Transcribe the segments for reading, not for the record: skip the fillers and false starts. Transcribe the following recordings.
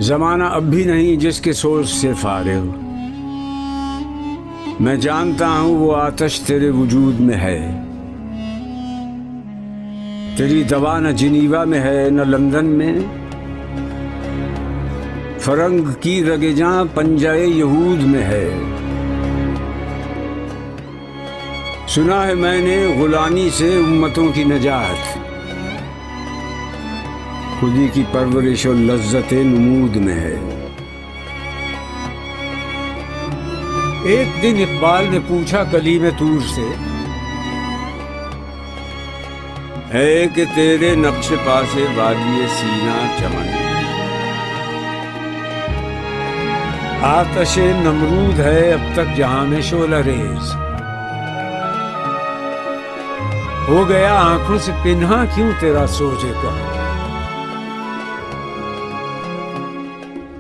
زمانہ اب بھی نہیں جس کے سوز سے فارغ، میں جانتا ہوں وہ آتش تیرے وجود میں ہے، تیری دوا نہ جنیوا میں ہے نہ لندن میں، فرنگ کی رگ جاں پنجائے یہود میں ہے۔ سنا ہے میں نے غلامی سے امتوں کی نجات، خودی کی پرورش و لذت نمود میں ہے۔ ایک دن اقبال نے پوچھا کلیم طور سے، ہے کہ تیرے نقش پاسے وادی سینا چمن، آتش نمرود ہے اب تک جہاں میں شعلہ ریز، ہو گیا آنکھوں سے پنہا کیوں تیرا سوجے کہاں؟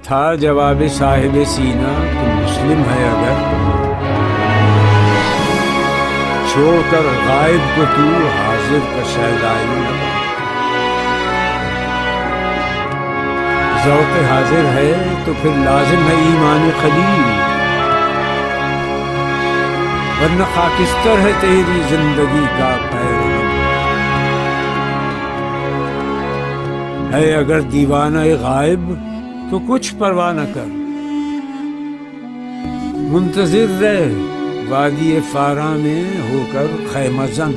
تھا جواب صاحب سینہ تو مسلم ہے اگر، چھوڑ کر غائب کو تو حاضر کا شیدائی، ذوق حاضر ہے تو پھر لازم ہے ایمان خلیل، ورنہ خاکستر ہے تیری زندگی کا پیغام، ہے اگر دیوانہ غائب تو کچھ پرواہ نہ کر، منتظر رہ وادی فاراں میں ہو کر خیمہ زن۔